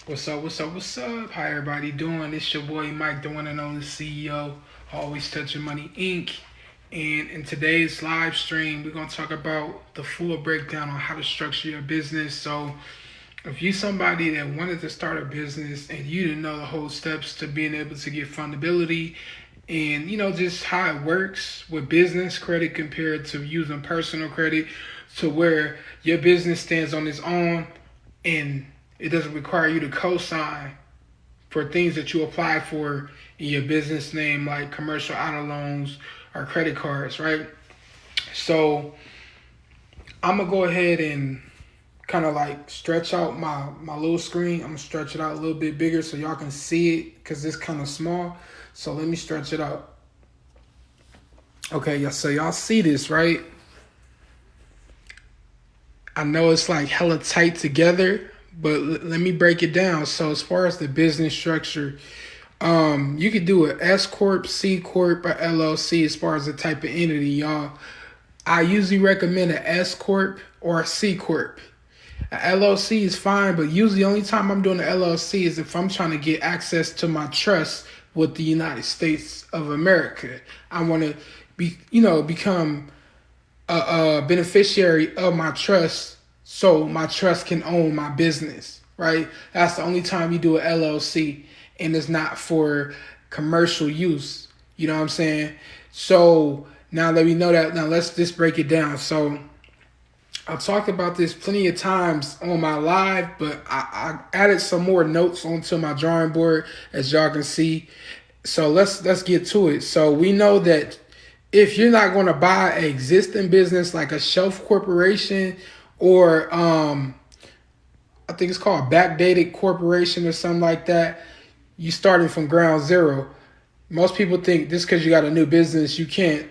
What's up? How everybody doing? It's your boy Mike, the one and only CEO, Always Touching Money Inc. And in today's live stream, we're going to talk about the full breakdown on how to structure your business. So if you're somebody that wanted to start a business and you didn't know the whole steps to being able to get fundability and, just how it works with business credit compared to using personal credit to where your business stands on its own and it doesn't require you to co-sign for things that you apply for in your business name, like commercial auto loans or credit cards, right? So I'm gonna go ahead and kind of like stretch out my little screen. I'm gonna stretch it out a little bit bigger so y'all can see it because it's kind of small. So let me stretch it out. Okay, so y'all see this, right? I know it's like hella tight together, but let me break it down. So as far as the business structure, you could do an S-Corp, C-Corp, or LLC as far as the type of entity, y'all. I usually recommend an S-Corp or a C-Corp. An LLC is fine, but usually the only time I'm doing an LLC is if I'm trying to get access to my trust with the United States of America. I want to become a beneficiary of my trust so my trust can own my business, right? That's the only time you do an LLC, and it's not for commercial use. You know what I'm saying? So now that we know that, now let's just break it down. So I've talked about this plenty of times on my live, but I added some more notes onto my drawing board, as y'all can see. So let's get to it. So we know that if you're not going to buy an existing business like a shelf corporation or I think it's called backdated corporation or something like that, you starting from ground zero. Most people think just because you got a new business, you can't,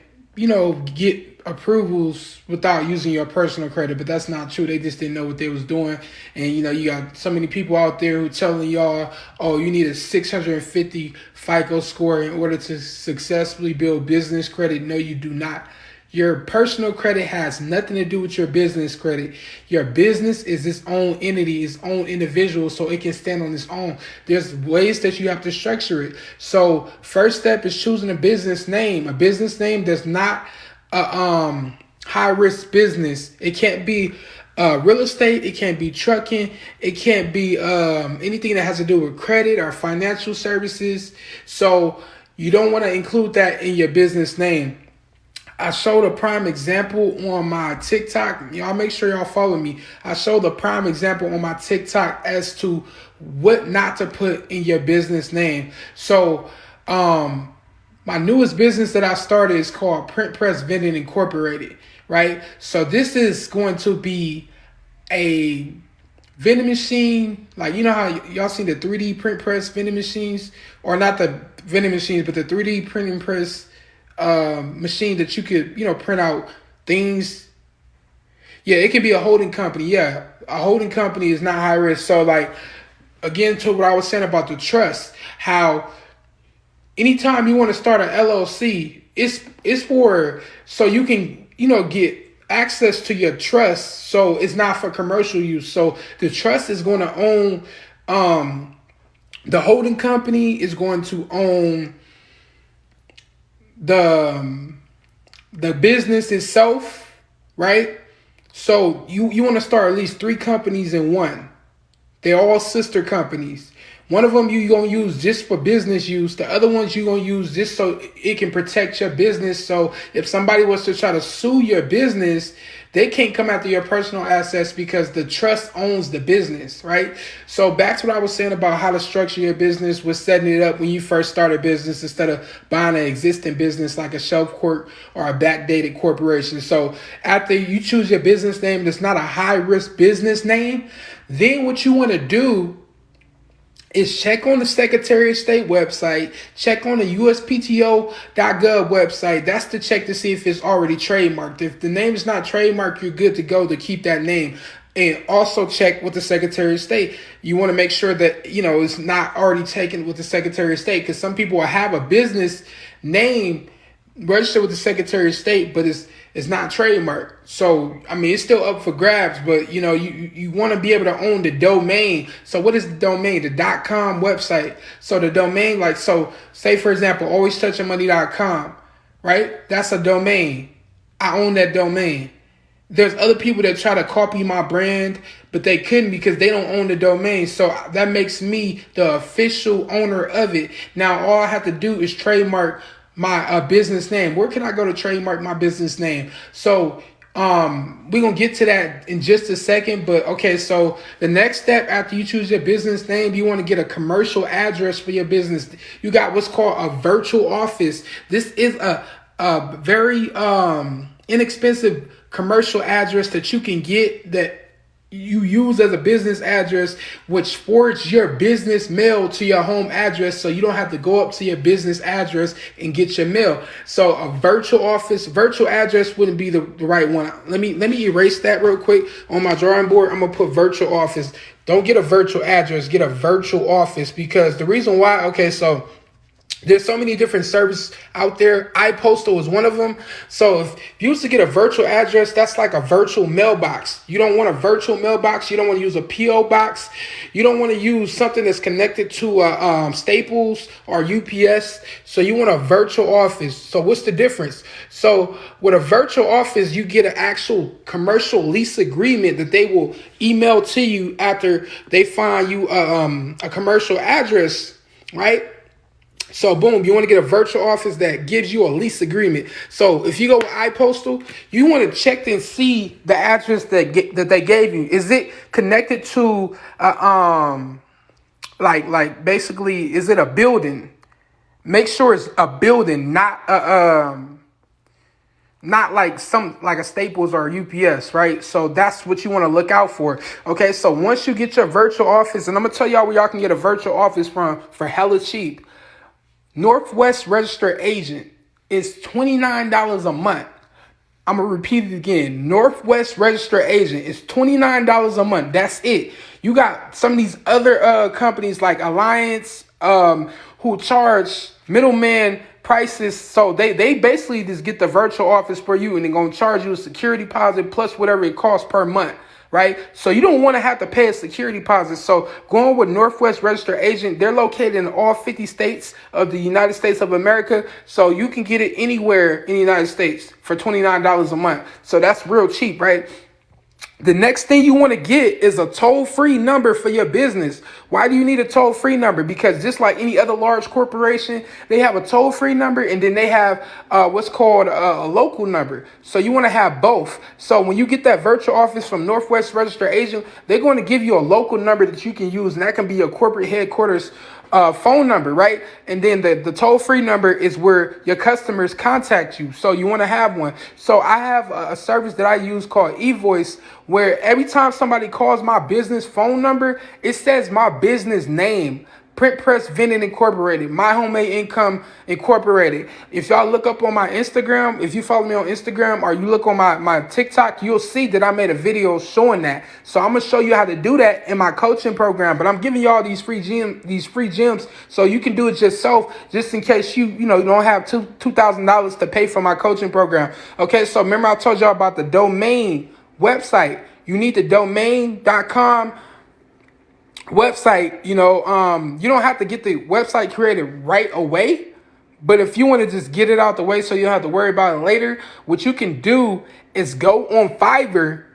get approvals without using your personal credit, but that's not true. They just didn't know what they was doing. And, you got so many people out there who telling y'all, oh, you need a 650 FICO score in order to successfully build business credit. No, you do not. Your personal credit has nothing to do with your business credit. Your business is its own entity, its own individual, so it can stand on its own. There's ways that you have to structure it. So first step is choosing a business name. A business name does not a high risk business. It can't be real estate. It can't be trucking. It can't be anything that has to do with credit or financial services. So you don't want to include that in your business name. I showed a prime example on my TikTok. Y'all make sure y'all follow me. I showed a prime example on my TikTok as to what not to put in your business name. So my newest business that I started is called Print Press Vending Incorporated, right? So this is going to be a vending machine. Like, you know how y'all seen the 3D print press vending machines? Or not the vending machines, but the 3D printing press machine that you could, print out things. Yeah, it can be a holding company. Yeah, a holding company is not high risk. So, like, again, to what I was saying about the trust, how anytime you want to start an LLC, it's for so you can, get access to your trust. So it's not for commercial use. So the trust is going to own, the holding company is going to own the business itself, right? So you want to start at least 3 companies in one. They're all sister companies. One of them you're going to use just for business use. The other ones you're going to use just so it can protect your business. So if somebody was to try to sue your business, they can't come after your personal assets because the trust owns the business, right? So back to what I was saying about how to structure your business with setting it up when you first start a business instead of buying an existing business like a shelf corp or a backdated corporation. So after you choose your business name that's not a high risk business name, then what you want to do is check on the Secretary of State website, check on the USPTO.gov website. That's to check to see if it's already trademarked. If the name is not trademarked, you're good to go to keep that name. And also check with the Secretary of State. You want to make sure that, it's not already taken with the Secretary of State, because some people will have a business name registered with the Secretary of State, but It's not trademark. So I mean, it's still up for grabs, but you want to be able to own the domain. So what is the domain? The .com website. So the domain, like, so say for example, alwaystouchingmoney.com, right? That's a domain. I own that domain. There's other people that try to copy my brand, but they couldn't because they don't own the domain. So that makes me the official owner of it. Now all I have to do is trademark my business name. Where can I go to trademark my business name? So we're gonna get to that in just a second. But okay, so the next step after you choose your business name, you want to get a commercial address for your business. You got what's called a virtual office. This is a very inexpensive commercial address that you can get, that you use as a business address, which forwards your business mail to your home address, so you don't have to go up to your business address and get your mail. So a virtual office, virtual address wouldn't be the right one. Let me erase that real quick on my drawing board. I'm gonna put virtual office. Don't get a virtual address, get a virtual office, because the reason why, okay, so there's so many different services out there. iPostal is one of them. So if you used to get a virtual address, that's like a virtual mailbox. You don't want a virtual mailbox. You don't want to use a PO box. You don't want to use something that's connected to Staples or UPS. So you want a virtual office. So what's the difference? So with a virtual office, you get an actual commercial lease agreement that they will email to you after they find you a commercial address, right? So boom, you want to get a virtual office that gives you a lease agreement. So if you go with iPostal, you want to check and see the address that they gave you. Is it connected to like basically, is it a building? Make sure it's a building, not like a Staples or UPS, right? So that's what you want to look out for. Okay, so once you get your virtual office, and I'm gonna tell y'all where y'all can get a virtual office from for hella cheap. Northwest Registered Agent is $29 a month. I'm going to repeat it again. Northwest Registered Agent is $29 a month. That's it. You got some of these other companies like Alliance who charge middleman prices. So they basically just get the virtual office for you, and they're going to charge you a security deposit plus whatever it costs per month. Right? So you don't want to have to pay a security deposit. So going with Northwest Registered Agent, they're located in all 50 states of the United States of America. So you can get it anywhere in the United States for $29 a month. So that's real cheap, right? The next thing you want to get is a toll-free number for your business. Why do you need a toll-free number? Because just like any other large corporation, they have a toll-free number, and then they have what's called a local number. So you want to have both. So when you get that virtual office from Northwest Registered Agent, they're going to give you a local number that you can use, and that can be your corporate headquarters phone number, right? And then the toll-free number is where your customers contact you. So you want to have one. So I have a service that I use called eVoice, where every time somebody calls my business phone number, it says my business name. Print Press Vending Incorporated, My Homemade Income Incorporated. If y'all look up on my Instagram, if you follow me on Instagram or you look on my TikTok, you'll see that I made a video showing that. So I'm gonna show you how to do that in my coaching program. But I'm giving y'all these free gems so you can do it yourself, just in case you don't have $2,000 to pay for my coaching program. Okay, so remember I told y'all about the domain website. You need the domain.com website. You don't have to get the website created right away, but if you want to just get it out the way so you don't have to worry about it later, what you can do is go on Fiverr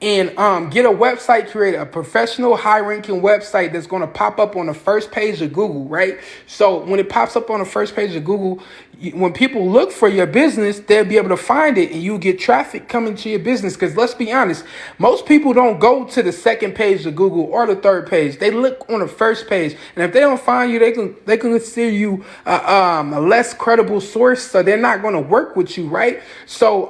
and get a website created, a professional high-ranking website that's going to pop up on the first page of Google, right? So when it pops up on the first page of Google, when people look for your business, they'll be able to find it, and you get traffic coming to your business. Because let's be honest, most people don't go to the second page of Google or the third page. They look on the first page, and if they don't find you, they can consider you a less credible source, so they're not going to work with you, right? So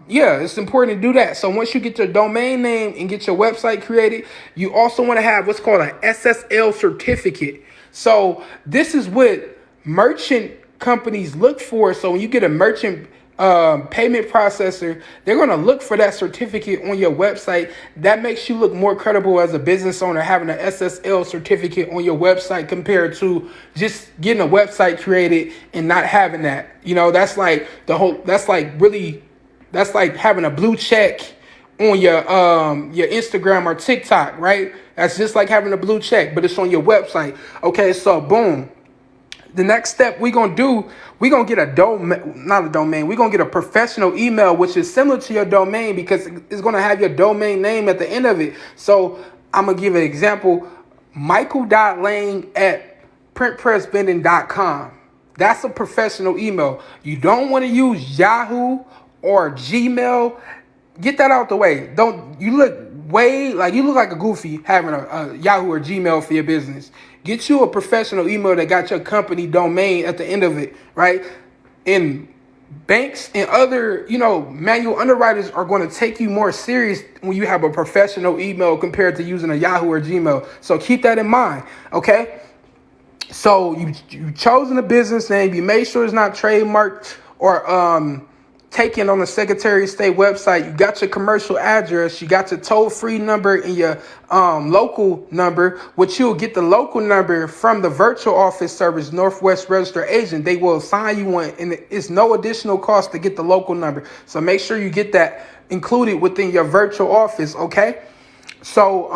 yeah, it's important to do that. So once you get your domain name and get your website created, you also want to have what's called an SSL certificate. So this is what merchant companies look for. So when you get a merchant payment processor, they're going to look for that certificate on your website. That makes you look more credible as a business owner, having an SSL certificate on your website compared to just getting a website created and not having that. That's like really That's like having a blue check on your Instagram or TikTok, right? That's just like having a blue check, but it's on your website. Okay, so boom. The next step we gonna do, we gonna get a domain, not a domain. We gonna get a professional email, which is similar to your domain because it's gonna have your domain name at the end of it. So I'm gonna give an example: Michael.Lang at printpressbending.com. That's a professional email. You don't want to use Yahoo or Gmail. Get that out the way. Don't you look you look like a goofy having a Yahoo or Gmail for your business. Get you a professional email that got your company domain at the end of it, right? And banks and other, manual underwriters are going to take you more serious when you have a professional email compared to using a Yahoo or Gmail. So keep that in mind, okay? So you chosen a business name. You made sure it's not trademarked or taken on the Secretary of State website. You got your commercial address. You got your toll-free number and your local number, which you'll get the local number from the virtual office service, Northwest Registered Agent. They will assign you one, and it's no additional cost to get the local number. So make sure you get that included within your virtual office, okay? So,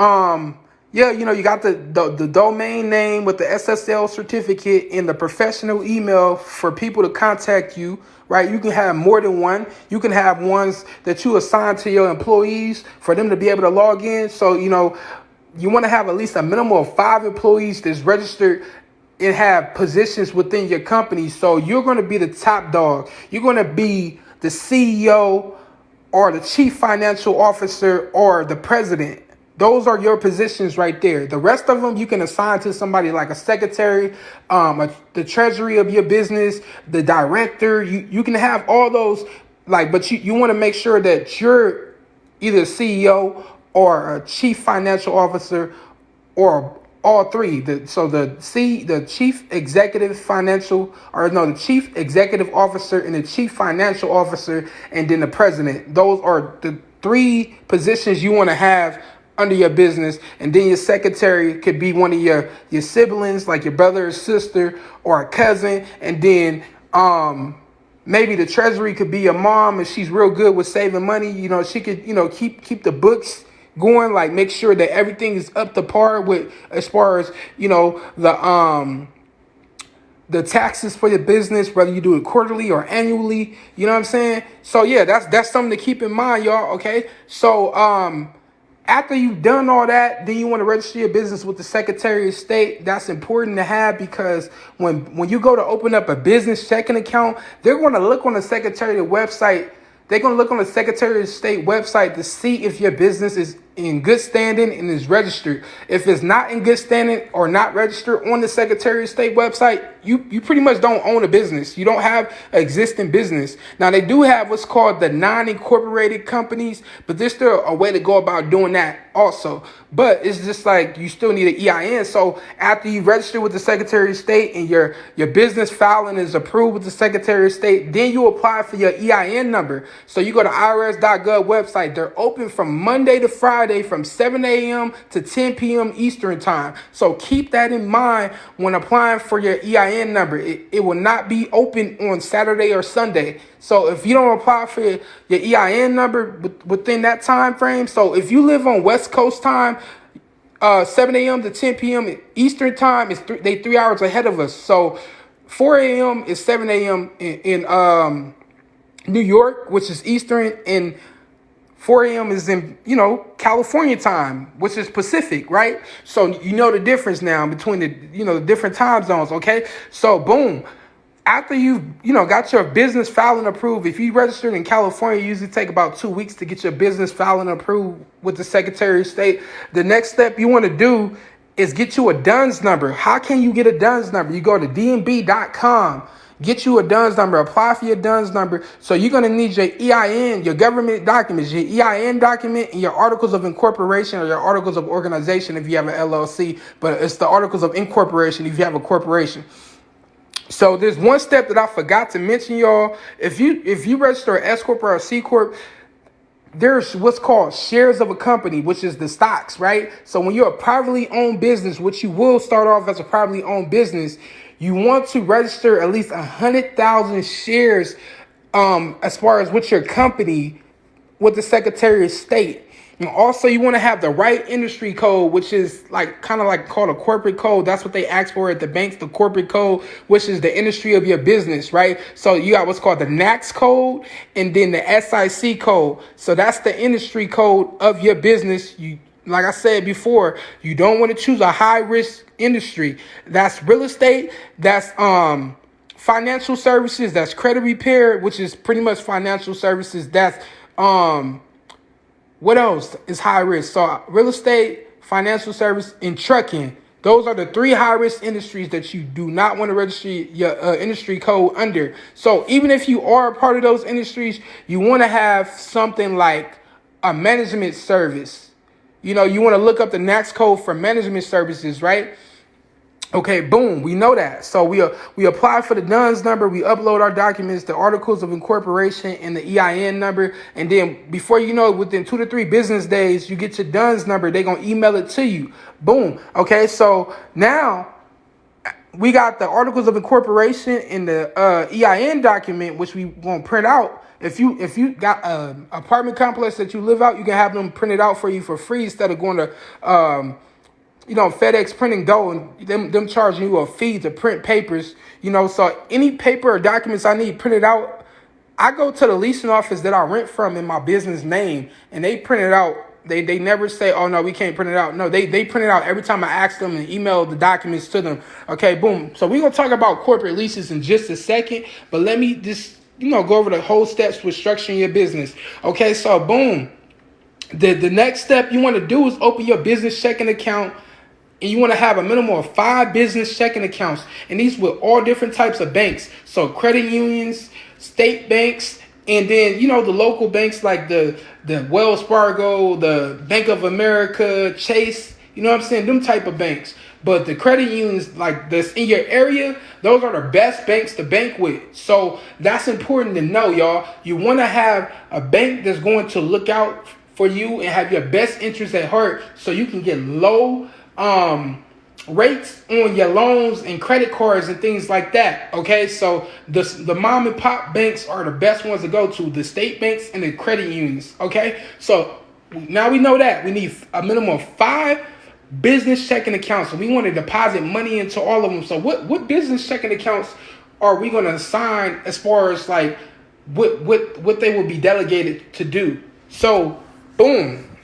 you got the domain name with the SSL certificate and the professional email for people to contact you, right? You can have more than one. You can have ones that you assign to your employees for them to be able to log in. So, you want to have at least a minimum of 5 employees that's registered and have positions within your company. So you're going to be the top dog. You're going to be the CEO or the chief financial officer or the president. Those are your positions right there. The rest of them you can assign to somebody like a secretary, the treasury of your business, the director. You can have all those, but you want to make sure that you're either CEO or a chief financial officer or all three. The chief executive the chief executive officer and the chief financial officer, and then the president. Those are the 3 positions you want to have under your business. And then your secretary could be one of your siblings, like your brother or sister or a cousin. And then maybe the treasury could be your mom, and she's real good with saving money. She could keep the books going, like make sure that everything is up to par with as far as the taxes for your business, whether you do it quarterly or annually. You know what I'm saying? So yeah, that's something to keep in mind, y'all. Okay, so after you've done all that, then you want to register your business with the Secretary of State. That's important to have because when you go to open up a business checking account, they're going to look on the Secretary of website. They're going to look on the Secretary of State website to see if your business is in good standing and is registered. If it's not in good standing or not registered on the Secretary of State website, you pretty much don't own a business. You don't have an existing business. Now, they do have what's called the non-incorporated companies, but there's still a way to go about doing that also. But it's just like you still need an EIN. So after you register with the Secretary of State and your business filing is approved with the Secretary of State, then you apply for your EIN number. So you go to irs.gov website. They're open from Monday to Friday from 7 a.m. to 10 p.m. Eastern time. So keep that in mind when applying for your EIN number. It will not be open on Saturday or Sunday. So if you don't apply for your EIN number within that time frame, so if you live on West Coast time, 7 a.m. to 10 p.m. Eastern time, they 3 hours ahead of us. So 4 a.m. is 7 a.m. in New York, which is Eastern, and 4 a.m. is in, California time, which is Pacific, right? So you know the difference now between the different time zones, okay? So boom. After you've, got your business filing approved, if you registered in California, it usually take about 2 weeks to get your business filing approved with the Secretary of State. The next step you want to do is get you a DUNS number. How can you get a DUNS number? You go to dnb.com, get you a DUNS number, apply for your DUNS number. So you're going to need your EIN, your government documents, your EIN document, and your articles of incorporation or your articles of organization if you have an LLC, but it's the articles of incorporation if you have a corporation. So there's one step that I forgot to mention, y'all. If you register an S-Corp or a C-Corp, there's what's called shares of a company, which is the stocks, right? So when you're a privately owned business, which you will start off as a privately owned business, you want to register at least 100,000 shares as far as with your company, with the Secretary of State. And also, you want to have the right industry code, which is like kind of like called a corporate code. That's what they ask for at the banks, the corporate code, which is the industry of your business, right? So you got what's called the NAICS code and then the SIC code. So that's the industry code of your business. You, like I said before, you don't want to choose a high risk industry. That's real estate. That's financial services. That's credit repair, which is pretty much financial services. That's what else is high risk? So real estate, financial service, and trucking. Those are the 3 high risk industries that you do not want to register your industry code under. So even if you are a part of those industries, you want to have something like a management service. You want to look up the NAICS code for management services, right? Okay, boom, we know that. So we apply for the DUNS number, we upload our documents, the articles of incorporation, and the EIN number. And then before you know it, within 2 to 3 business days, you get your DUNS number. They're going to email it to you. Boom. Okay, so now we got the articles of incorporation and the EIN document, which we won't print out. If you got an apartment complex that you live out, you can have them printed out for you for free instead of going to FedEx printing dough and them charging you a fee to print papers. So any paper or documents I need printed out, I go to the leasing office that I rent from in my business name, and they print it out. They never say, oh, no, we can't print it out. No, they print it out every time I ask them and email the documents to them. Okay, boom. So we're going to talk about corporate leases in just a second, but let me just, go over the whole steps with structuring your business. Okay, so boom. The next step you want to do is open your business checking account. And you want to have a minimum of 5 business checking accounts. And these with all different types of banks. So credit unions, state banks, and then, the local banks like the Wells Fargo, the Bank of America, Chase, them type of banks. But the credit unions like this in your area, those are the best banks to bank with. So that's important to know, y'all. You want to have a bank that's going to look out for you and have your best interests at heart so you can get low rates on your loans and credit cards and things like that. Okay, so the mom and pop banks are the best ones to go to, the state banks and the credit unions. Okay, so now we know that we need a minimum of 5 business checking accounts, and we want to deposit money into all of them. So what business checking accounts are we going to assign as far as like what they will be delegated to do? So boom.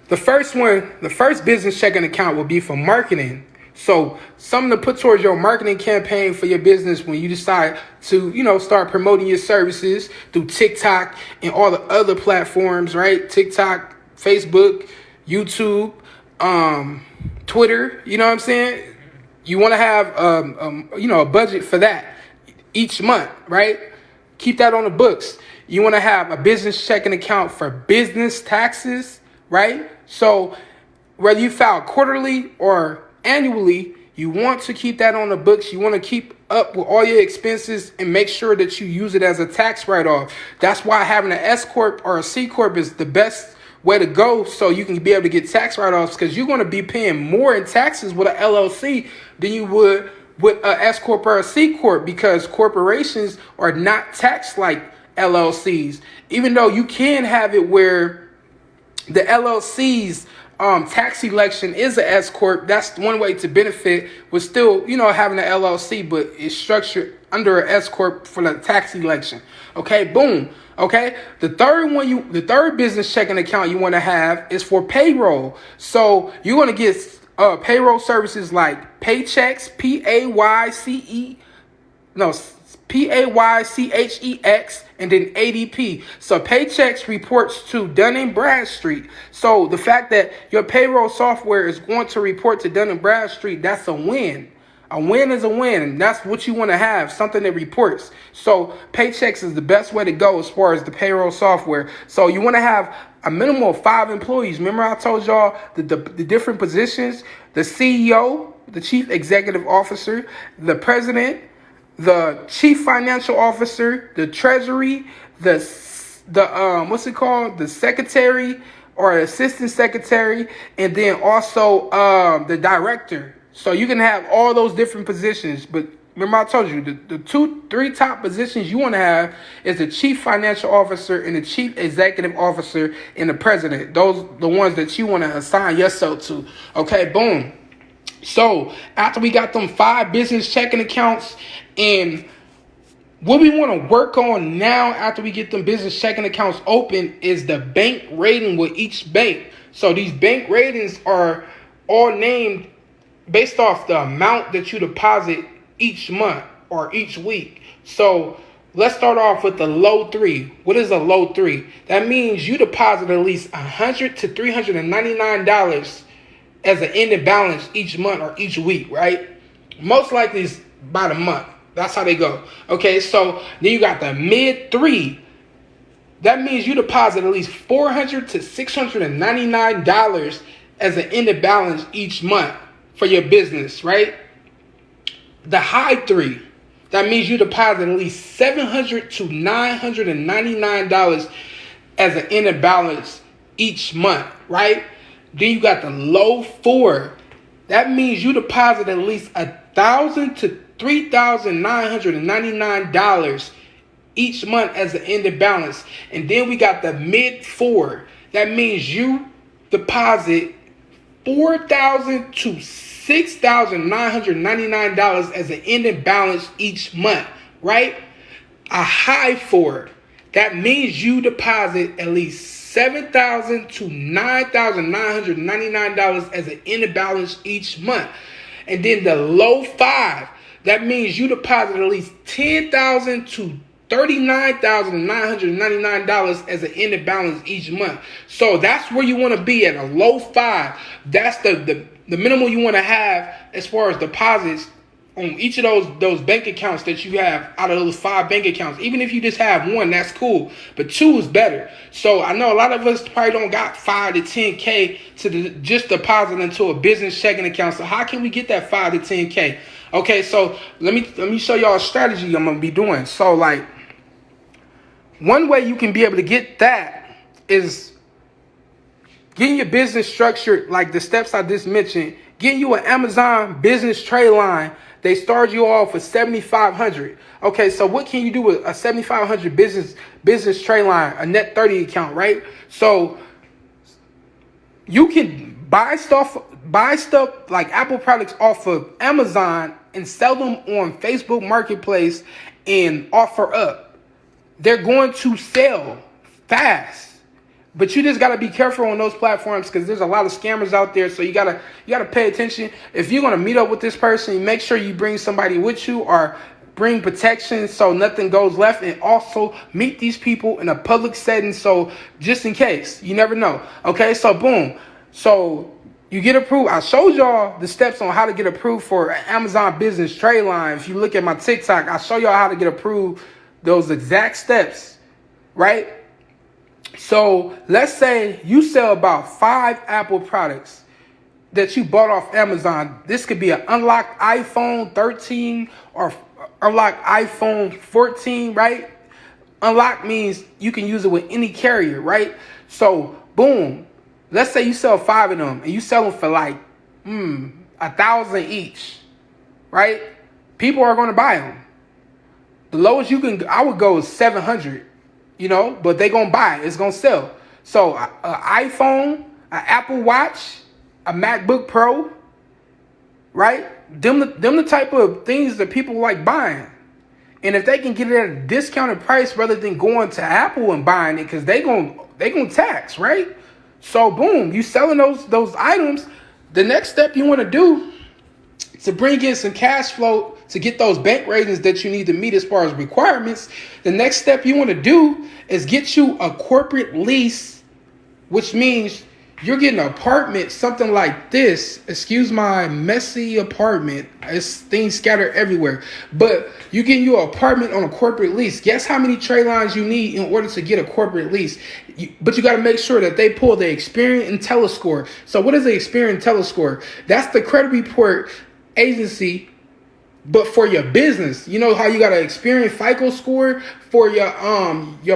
The first business checking account will be for marketing. So something to put towards your marketing campaign for your business when you decide to, start promoting your services through TikTok and all the other platforms, right? TikTok, Facebook, YouTube, Twitter, you know what I'm saying? You want to have, a budget for that each month, right? Keep that on the books. You want to have a business checking account for business taxes, right? So whether you file quarterly or annually, you want to keep that on the books. You want to keep up with all your expenses and make sure that you use it as a tax write-off. That's why having an S-Corp or a C-corp is the best way to go, so you can be able to get tax write-offs, because you're going to be paying more in taxes with an LLC than you would with a S-Corp or a C-corp, because corporations are not taxed like LLCs. Even though you can have it where the LLC's tax election is a S-Corp. That's one way to benefit with still, having an LLC, but it's structured under an S-Corp for the tax election. Okay, boom. Okay, the third business checking account you want to have is for payroll. So you want to get payroll services like Paychex, Paychex, and then ADP. So Paychex reports to Dun & Bradstreet. So the fact that your payroll software is going to report to Dun & Bradstreet, that's a win. A win is a win, and that's what you want to have, something that reports. So Paychex is the best way to go as far as the payroll software. So you want to have a minimum of 5 employees. Remember I told y'all the different positions: the CEO, the Chief Executive Officer, the President, the Chief Financial Officer, the Treasury, the Secretary or Assistant Secretary, and then also the Director. So you can have all those different positions, but remember I told you the three top positions you want to have is the chief financial officer and the chief executive officer and the president. Those the ones that you want to assign yourself to. Okay, boom. So after we got them 5 business checking accounts, and what we want to work on now after we get them business checking accounts open is the bank rating with each bank. So these bank ratings are all named based off the amount that you deposit each month or each week. So let's start off with the low 3. What is a low 3? That means you deposit at least $100 to $399 as an ending balance each month or each week, right? Most likely it's by the month. That's how they go. Okay, so then you got the mid 3. That means you deposit at least $400 to $699 as an ending balance each month for your business, right? The high 3. That means you deposit at least $700 to $999 as an ending balance each month, right? Then you got the low 4. That means you deposit at least $1,000 to $3,999 each month as an ending balance. And then we got the mid 4. That means you deposit $4,000 to $6,999 as an ending balance each month, right? A high 4. That means you deposit at least $7,000 to $9,999 as an ending balance each month. And then the low 5, that means you deposit at least $10,000 to $39,999 as an ending balance each month. So that's where you want to be at, a low 5. That's the minimum you want to have as far as deposits on each of those bank accounts that you have out of those 5 bank accounts. Even if you just have 1, that's cool. But 2 is better. So I know a lot of us probably don't got 5 to 10K to just deposit into a business checking account. So how can we get that 5 to 10K? Okay, so let me show y'all a strategy I'm gonna be doing. So like, one way you can be able to get that is getting your business structured like the steps I just mentioned. Getting you an Amazon business trade line. They start you off with $7,500. Okay, so what can you do with a $7,500 business trade line, a net 30 account, right? So you can buy stuff like Apple products off of Amazon and sell them on Facebook Marketplace and offer up. They're going to sell fast. But you just got to be careful on those platforms because there's a lot of scammers out there. So you gotta pay attention. If you're going to meet up with this person, make sure you bring somebody with you or bring protection so nothing goes left. And also meet these people in a public setting. So just in case, you never know. Okay, so boom. So you get approved. I showed y'all the steps on how to get approved for an Amazon business trade line. If you look at my TikTok, I show y'all how to get approved, those exact steps, right? So let's say you sell about 5 Apple products that you bought off Amazon. This could be an unlocked iPhone 13 or unlocked iPhone 14, right? Unlocked means you can use it with any carrier, right? So boom, let's say you sell 5 of them and you sell them for like $1,000 each, right? People are going to buy them. The lowest I would go is 700. You know, but they gonna buy it. It's gonna sell. So an iPhone, an Apple Watch, a MacBook Pro, right? Them the type of things that people like buying. And if they can get it at a discounted price rather than going to Apple and buying it, because they gonna tax, right? So boom, you selling those items. The next step you want to do to bring in some cash flow to get those bank ratings that you need to meet as far as requirements, the next step you want to do is get you a corporate lease, which means you're getting an apartment, something like this. Excuse my messy apartment. It's things scattered everywhere. But you're getting you an apartment on a corporate lease. Guess how many trade lines you need in order to get a corporate lease? But you got to make sure that they pull the Experian IntelliScore. So what is the Experian IntelliScore? That's the credit report agency, but for your business. You know how you got an Experian FICO score for your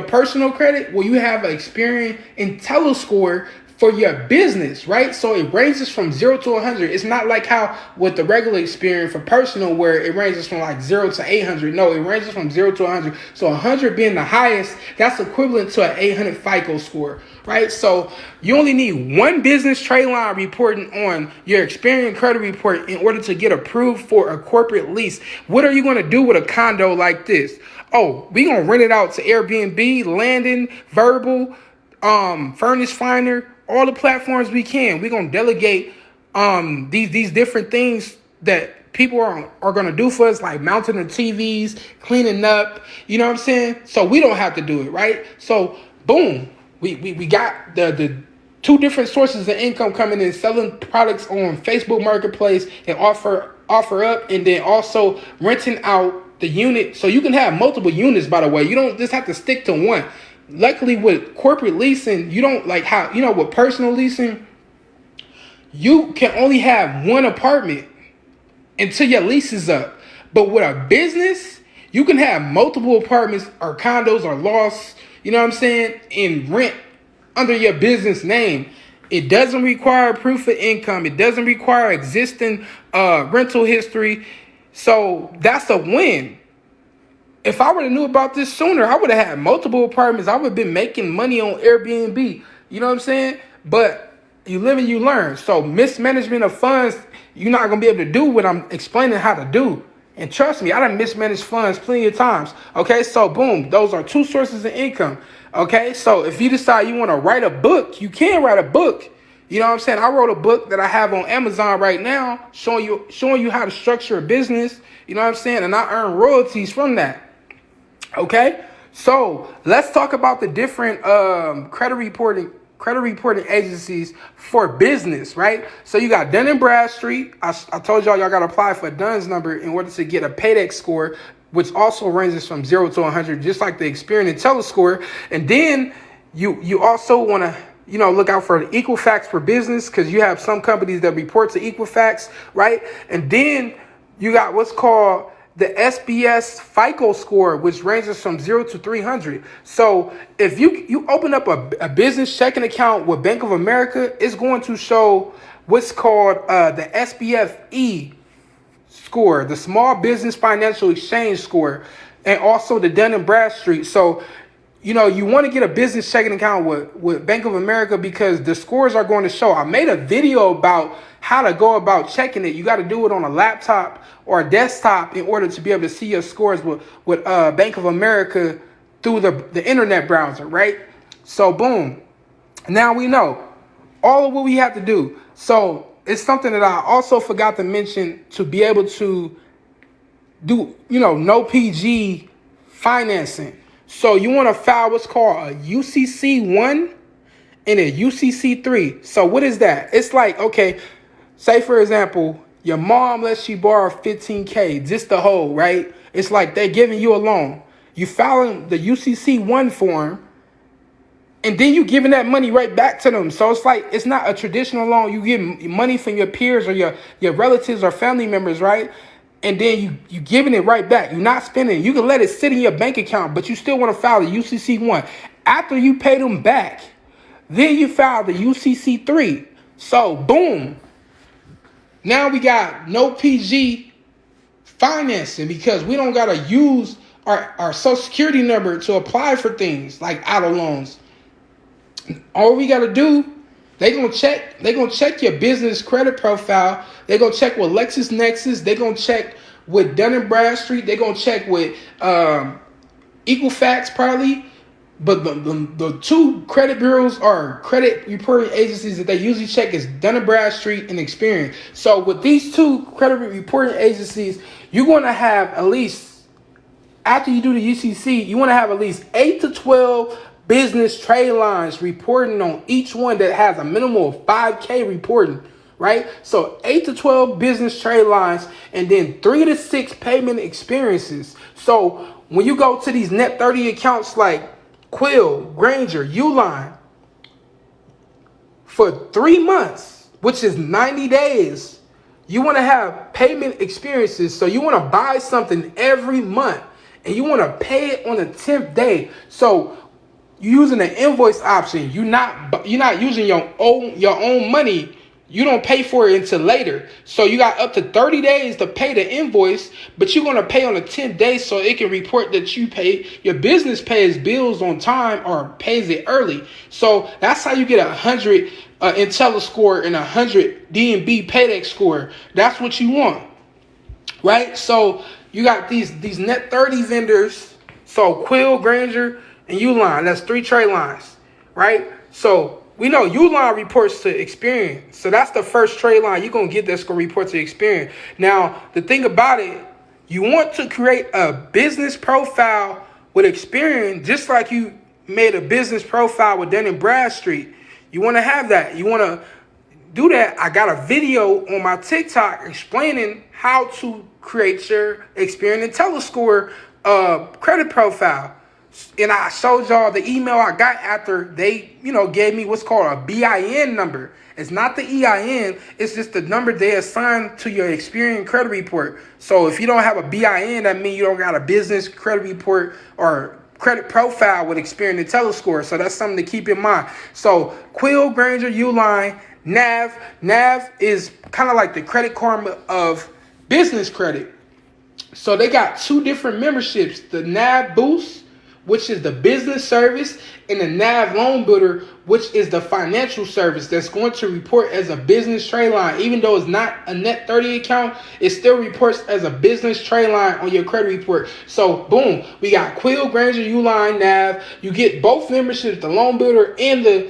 personal credit? Well, you have an Experian IntelliScore for your business, right? So it ranges from 0 to 100. It's not like how with the regular experience for personal where it ranges from like 0 to 800. No, it ranges from 0 to 100. So 100 being the highest, that's equivalent to an 800 FICO score, right? So you only need one business trade line reporting on your Experian credit report in order to get approved for a corporate lease. What are you going to do with a condo like this? Oh, we going to rent it out to Airbnb, Landing, Verbal, Furnish Finder, all the platforms we can. We're gonna delegate these different things that people are gonna do for us, like mounting the TVs, cleaning up, you know what I'm saying? So we don't have to do it, right? So boom, we got the two different sources of income coming in, selling products on Facebook Marketplace and offer up, and then also renting out the unit. So you can have multiple units, by the way. You don't just have to stick to one. Luckily with corporate leasing, you don't like how, with personal leasing, you can only have one apartment until your lease is up. But with a business, you can have multiple apartments or condos or lofts, you know what I'm saying, and rent under your business name. It doesn't require proof of income. It doesn't require existing rental history. So that's a win. If I would have knew about this sooner, I would have had multiple apartments. I would have been making money on Airbnb. You know what I'm saying? But you live and you learn. So mismanagement of funds, you're not going to be able to do what I'm explaining how to do. And trust me, I done mismanaged funds plenty of times. Okay, so boom, those are two sources of income. Okay, so if you decide you want to write a book, you can write a book. You know what I'm saying? I wrote a book that I have on Amazon right now, showing you how to structure a business. You know what I'm saying? And I earn royalties from that. Okay, so let's talk about the different credit reporting agencies for business, right? So you got Dun & Bradstreet. I told y'all got to apply for a Dunn's number in order to get a Paydex score, which also ranges from 0 to 100, just like the Experian IntelliScore. And then you also want to look out for the Equifax for business, because you have some companies that report to Equifax, right? And then you got what's called the SBS FICO score, which ranges from 0 to 300. So if you open up a business checking account with Bank of America, it's going to show what's called the SBFE score, the Small Business Financial Exchange score, and also the Dun & Bradstreet. So you want to get a business checking account with Bank of America, because the scores are going to show. I made a video about how to go about checking it. You got to do it on a laptop or a desktop in order to be able to see your scores with Bank of America through the internet browser, right? So boom. Now we know all of what we have to do. So it's something that I also forgot to mention, to be able to do, no PG financing. So you want to file what's called a UCC1 and a UCC3. So what is that? It's like, okay, say for example, your mom lets you borrow $15K just to hold, right? It's like they're giving you a loan. You filing the UCC1 form, and then you giving that money right back to them. So it's like, it's not a traditional loan. You give money from your peers or your relatives or family members, right? And then you giving it right back. You're not spending it. You can let it sit in your bank account, but you still want to file the UCC1. After you pay them back, then you file the UCC3. So boom. Now we got no PG financing, because we don't got to use our social security number to apply for things like auto loans. All we got to do, they're going to check your business credit profile. They're going to check with LexisNexis. They're going to check with Dun & Bradstreet. They're going to check with Equifax probably. But the two credit bureaus or credit reporting agencies that they usually check is Dun & Bradstreet and Experian. So with these two credit reporting agencies, you're going to have at least, after you do the UCC, you want to have at least 8 to 12 business trade lines reporting on each one that has a minimum of 5K reporting, right? So 8 to 12 business trade lines, and then 3 to 6 payment experiences. So when you go to these net 30 accounts like Quill, Granger, Uline, for 3 months, which is 90 days, you want to have payment experiences. So you want to buy something every month, and you want to pay it on the 10th day. So You're using the invoice option. You're not using your own money. You don't pay for it until later. So you got up to 30 days to pay the invoice, but you're gonna pay on the 10th day so it can report that you pay. Your business pays bills on time or pays it early. So that's how you get 100 IntelliScore and 100 DNB Paydex score. That's what you want, right? So you got these net 30 vendors. So Quill, Granger, and Uline. That's 3 trade lines, right? So we know Uline reports to Experian. So that's the first trade line you're going to get that's going to report to Experian. Now, the thing about it, you want to create a business profile with Experian just like you made a business profile with Dun & Bradstreet. You want to have that. You want to do that. I got a video on my TikTok explaining how to create your Experian IntelliScore credit profile. And I showed y'all the email I got after they, gave me what's called a BIN number. It's not the EIN. It's just the number they assign to your Experian credit report. So if you don't have a BIN, that means you don't got a business credit report or credit profile with Experian IntelliScore. So that's something to keep in mind. So Quill, Granger, Uline, Nav. Nav is kind of like the Credit Karma of business credit. So they got 2 different memberships, the Nav Boost, which is the business service, and the Nav Loan Builder, which is the financial service that's going to report as a business trade line. Even though it's not a net 30 account, it still reports as a business trade line on your credit report. So boom, we got Quill, Granger, Uline, Nav. You get both memberships, the Loan Builder and the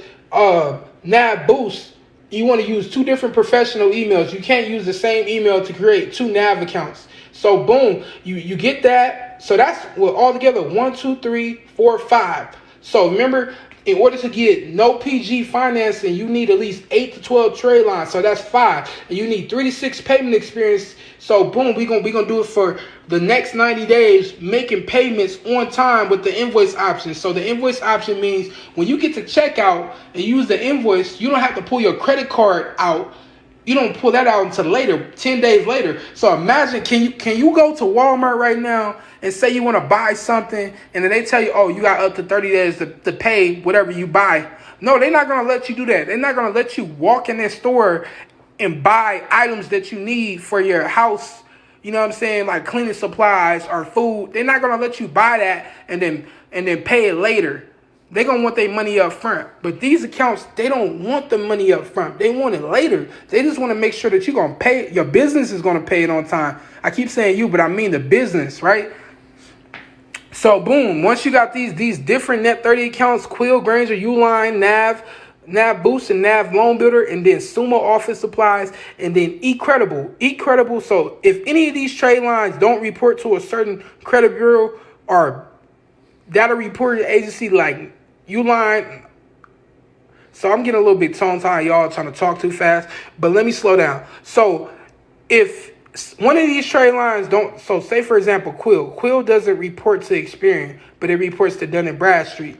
Nav Boost. You want to use 2 different professional emails. You can't use the same email to create 2 Nav accounts. So boom, you get that. So that's all together 1, 2, 3, 4, 5. So remember, in order to get no PG financing, you need at least 8 to 12 trade lines. So that's 5. And you need 3 to 6 payment experience. So boom, we gonna do it for the next 90 days, making payments on time with the invoice option. So the invoice option means when you get to checkout and use the invoice, you don't have to pull your credit card out. You don't pull that out until later, 10 days later. So imagine, can you go to Walmart right now and say you want to buy something, and then they tell you, oh, you got up to 30 days to pay whatever you buy. No, they're not going to let you do that. They're not going to let you walk in their store and buy items that you need for your house. You know what I'm saying? Like cleaning supplies or food. They're not going to let you buy that and then pay it later. They're going to want their money up front. But these accounts, they don't want the money up front. They want it later. They just want to make sure that you're going to pay it. Your business is going to pay it on time. I keep saying you, but I mean the business, right? So, boom. Once you got these different Net 30 accounts, Quill, Granger, Uline, Nav Boost, and Nav Loan Builder, and then Sumo Office Supplies, and then eCredible. So, if any of these trade lines don't report to a certain credit bureau or data reporting agency like Uline. So I'm getting a little bit tongue-tied, y'all, trying to talk too fast. But let me slow down. So if one of these trade lines don't, so say for example, Quill doesn't report to Experian, but it reports to Dun & Bradstreet.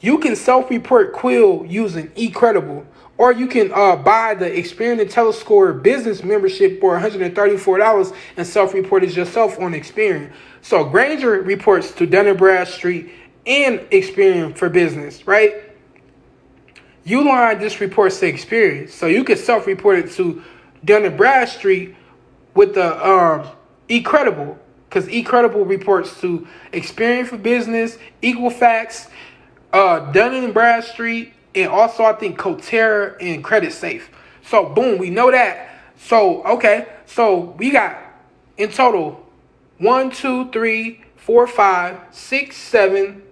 You can self-report Quill using eCredible, or you can buy the Experian IntelliScore business membership for $134 and self-report it yourself on Experian. So Granger reports to Dun & Bradstreet and Experian for business, right? Uline just reports to Experian. So you can self-report it to Dun & Bradstreet with the eCredible, because eCredible reports to Experian for business, Equifax, Dun & Bradstreet, and also I think Coterra and Credit Safe. So boom, we know that. So okay, so we got in total 1, 2, 3, 4, 5, 6, 7,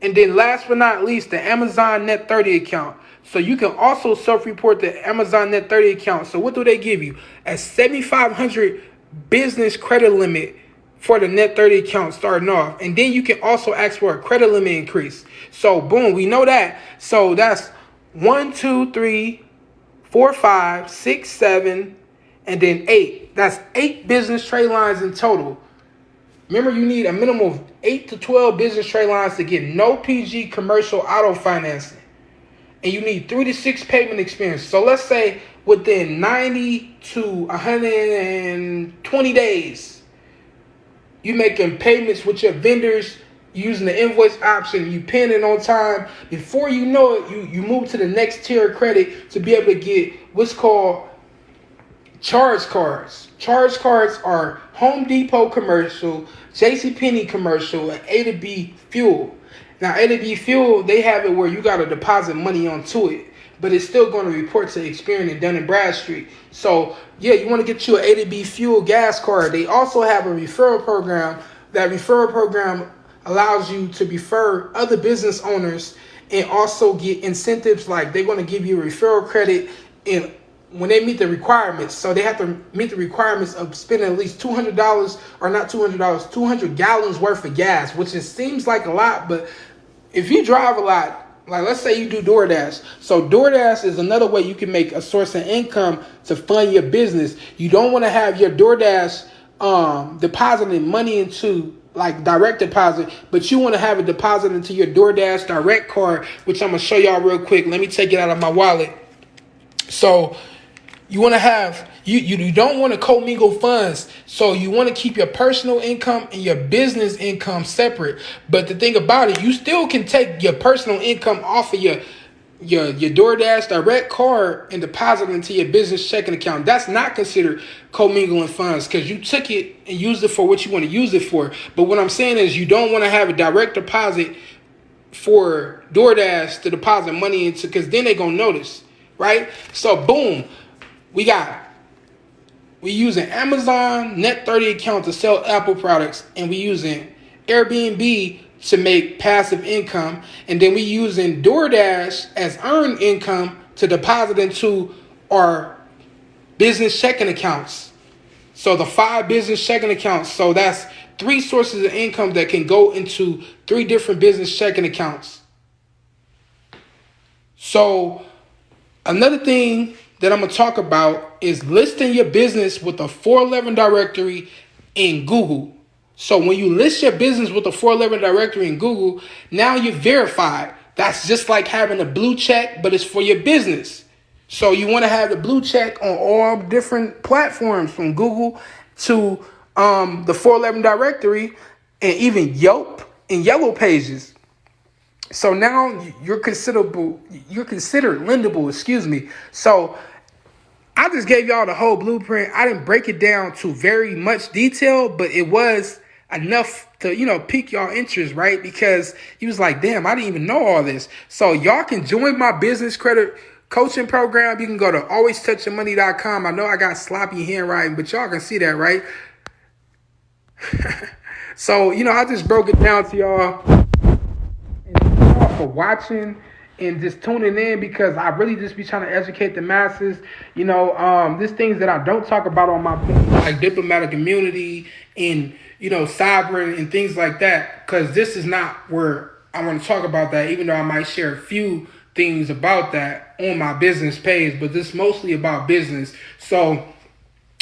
and then last but not least, the Amazon Net 30 account. So you can also self-report the Amazon Net 30 account. So what do they give you? A $7,500 business credit limit for the Net 30 account starting off. And then you can also ask for a credit limit increase. So boom, we know that. So that's 1, 2, 3, 4, 5, 6, 7, and then 8. That's 8 business trade lines in total. Remember, you need a minimum of 8 to 12 business trade lines to get no PG commercial auto financing. And you need 3 to 6 payment experience. So let's say within 90 to 120 days, you're making payments with your vendors using the invoice option, you paying it on time. Before you know it, you move to the next tier of credit to be able to get what's called charge cards. Charge cards are Home Depot commercial, JCPenney commercial, and A to B fuel. Now, A to B fuel, they have it where you got to deposit money onto it, but it's still going to report to Experian and Dun & Bradstreet. So, yeah, you want to get you an A to B fuel gas card. They also have a referral program. That referral program allows you to refer other business owners and also get incentives, like they're going to give you a referral credit in when they meet the requirements. So they have to meet the requirements of spending at least $200, or not $200, 200 gallons worth of gas, which it seems like a lot, but if you drive a lot, like let's say you do DoorDash. So DoorDash is another way you can make a source of income to fund your business. You don't want to have your DoorDash depositing money into like direct deposit, but you want to have it deposited into your DoorDash direct card, which I'm going to show y'all real quick. Let me take it out of my wallet. So you want to have, you don't want to commingle funds. So you want to keep your personal income and your business income separate. But the thing about it, you still can take your personal income off of your DoorDash direct card and deposit it into your business checking account. That's not considered commingling funds because you took it and used it for what you want to use it for. But what I'm saying is you don't want to have a direct deposit for DoorDash to deposit money into, because then they're going to notice, right? So boom, we using Amazon Net 30 account to sell Apple products, and we using Airbnb to make passive income, and then we using DoorDash as earned income to deposit into our business checking accounts. So the 5 business checking accounts. So that's 3 sources of income that can go into 3 different business checking accounts. So another thing that I'm going to talk about is listing your business with a 411 directory in Google. So when you list your business with a 411 directory in Google, now you're verified. That's just like having a blue check, but it's for your business. So you want to have the blue check on all different platforms, from Google to the 411 directory, and even Yelp and Yellow Pages. So now you're considered lendable, So I just gave y'all the whole blueprint. I didn't break it down to very much detail, but it was enough to, pique y'all interest, right? Because he was like, damn, I didn't even know all this. So y'all can join my business credit coaching program. You can go to alwaystouchyourmoney.com. I know I got sloppy handwriting, but y'all can see that, right? So, I just broke it down to y'all. And thank y'all for watching and just tuning in, because I really just be trying to educate the masses. There's things that I don't talk about on my page, like diplomatic immunity and, cyber and things like that, because this is not where I want to talk about that, even though I might share a few things about that on my business page, but this is mostly about business. So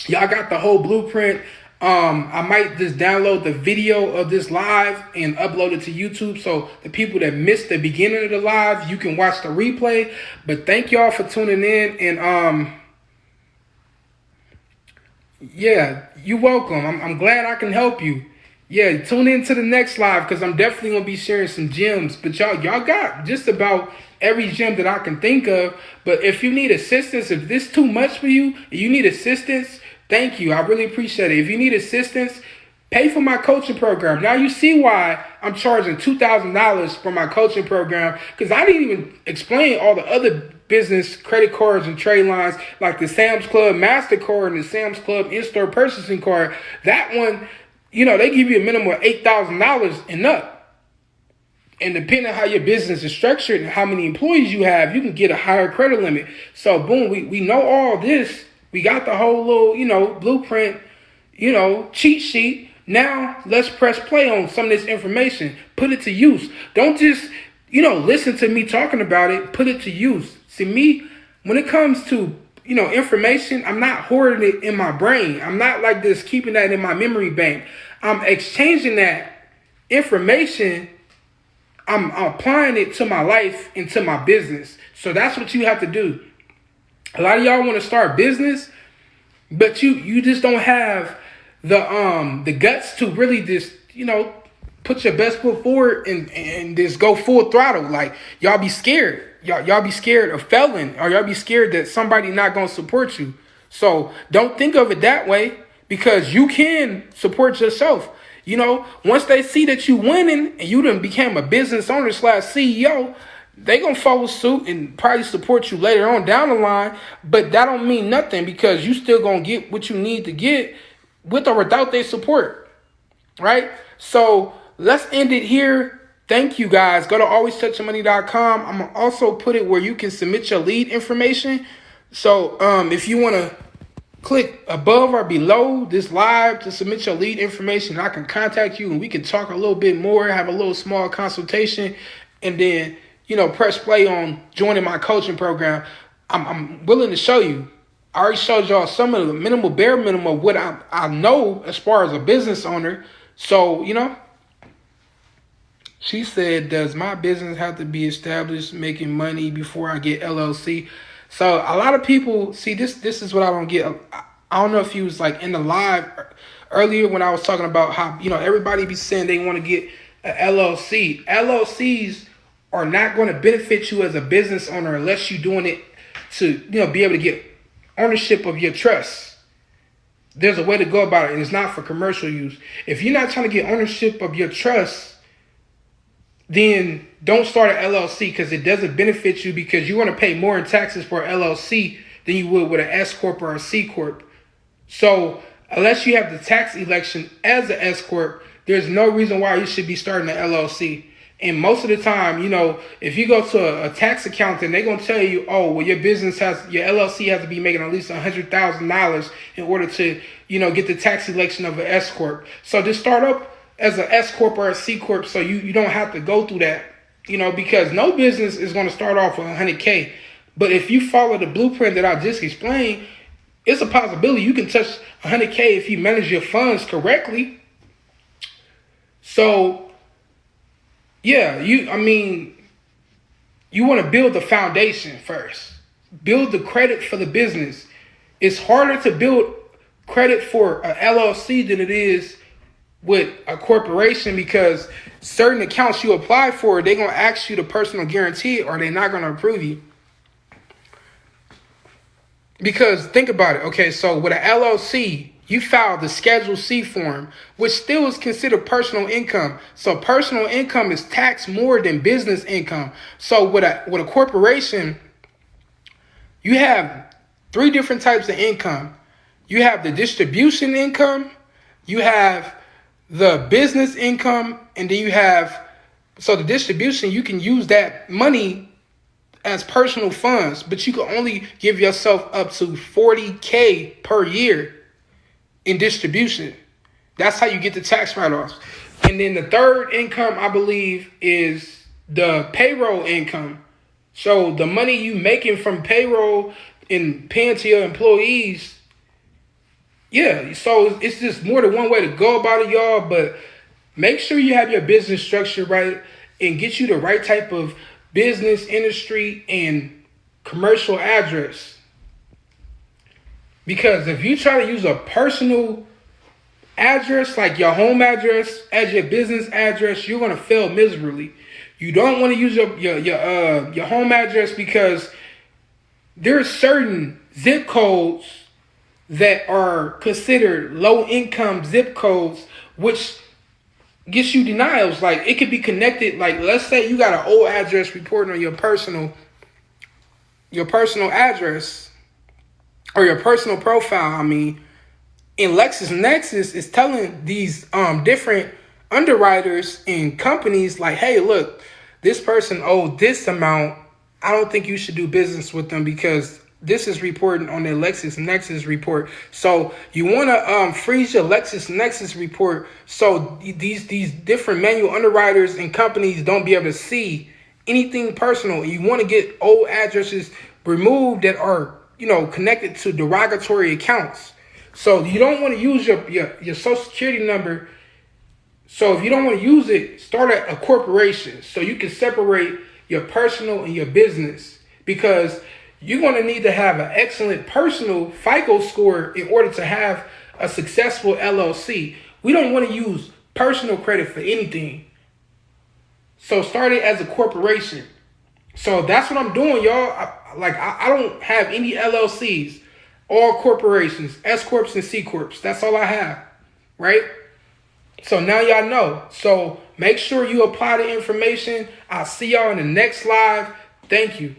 y'all got the whole blueprint. I might just download the video of this live and upload it to YouTube, so the people that missed the beginning of the live, you can watch the replay. But thank y'all for tuning in, and yeah, you're welcome. I'm glad I can help you. Yeah, tune in to the next live, because I'm definitely gonna be sharing some gems. But y'all got just about every gem that I can think of. But if you need assistance, if this is too much for you, and you need assistance, thank you. I really appreciate it. If you need assistance, pay for my coaching program. Now you see why I'm charging $2,000 for my coaching program, because I didn't even explain all the other business credit cards and trade lines, like the Sam's Club MasterCard and the Sam's Club in-store purchasing card. That one, they give you a minimum of $8,000 and up. And depending on how your business is structured and how many employees you have, you can get a higher credit limit. So boom, we know all this. We got the whole little, blueprint, cheat sheet. Now let's press play on some of this information. Put it to use. Don't just, listen to me talking about it. Put it to use. See, me, when it comes to, information, I'm not hoarding it in my brain. I'm not like this, keeping that in my memory bank. I'm exchanging that information. I'm applying it to my life and to my business. So that's what you have to do. A lot of y'all want to start business, but you just don't have the guts to really just, put your best foot forward and just go full throttle. Like y'all be scared. Y'all be scared of failing, or y'all be scared that somebody not gonna support you. So don't think of it that way, because you can support yourself. Once they see that you winning and you done became a business owner / CEO, they gonna follow suit and probably support you later on down the line. But that don't mean nothing, because you still gonna get what you need to get with or without their support, right? So let's end it here. Thank you guys. Go to alwaystouchingmoney.com. I'm gonna also put it where you can submit your lead information. So if you want to click above or below this live to submit your lead information, I can contact you and we can talk a little bit more, have a little small consultation, and then press play on joining my coaching program. I'm willing to show you. I already showed y'all some of the bare minimum of what I know as far as a business owner. So she said, does my business have to be established making money before I get LLC? So a lot of people see this is what I don't get. I don't know if you was like in the live earlier when I was talking about how everybody be saying they want to get an LLC. LLCs are not going to benefit you as a business owner unless you're doing it to be able to get ownership of your trust. There's a way to go about it, and it's not for commercial use. If you're not trying to get ownership of your trust, then don't start an LLC, because it doesn't benefit you, because you want to pay more in taxes for an LLC than you would with an S-Corp or a C-corp. So unless you have the tax election as an S-Corp, there's no reason why you should be starting an LLC. And most of the time, if you go to a tax accountant, they're going to tell you, oh, well, your LLC has to be making at least $100,000 in order to, get the tax election of an S-Corp. So just start up as an S-Corp or a C-Corp, so you don't have to go through that, because no business is going to start off with $100K. But if you follow the blueprint that I just explained, it's a possibility you can touch $100K if you manage your funds correctly. So, yeah, you want to build the foundation first. Build the credit for the business. It's harder to build credit for a LLC than it is with a corporation, because certain accounts you apply for, they're going to ask you to personal guarantee, or they're not going to approve you. Because think about it. Okay, so with an LLC, you file the Schedule C form, which still is considered personal income. So personal income is taxed more than business income. So with a corporation, you have 3 different types of income. You have the distribution income, you have the business income, and then so the distribution, you can use that money as personal funds, but you can only give yourself up to $40K per year in distribution. That's how you get the tax write-offs. And then the third income, I believe, is the payroll income. So the money you making from payroll and paying to your employees. Yeah, so it's just more than one way to go about it, y'all. But make sure you have your business structure right and get you the right type of business, industry, and commercial address. Because if you try to use a personal address, like your home address, as your business address, you're going to fail miserably. You don't want to use your home address, because there are certain zip codes that are considered low-income zip codes, which gets you denials. Like, it could be connected. Like, let's say you got an old address reporting on your personal address, or your personal profile, and LexisNexis is telling these different underwriters and companies, like, hey, look, this person owed this amount. I don't think you should do business with them, because this is reporting on their LexisNexis report. So you want to freeze your LexisNexis report, so these different manual underwriters and companies don't be able to see anything personal. You want to get old addresses removed that are connected to derogatory accounts. So you don't want to use your social security number. So if you don't want to use it, start a corporation so you can separate your personal and your business, because you're going to need to have an excellent personal FICO score in order to have a successful LLC. We don't want to use personal credit for anything. So start it as a corporation. So that's what I'm doing, y'all. I don't have any LLCs, all corporations, S-Corps and C-Corps. That's all I have, right? So now y'all know. So make sure you apply the information. I'll see y'all in the next live. Thank you.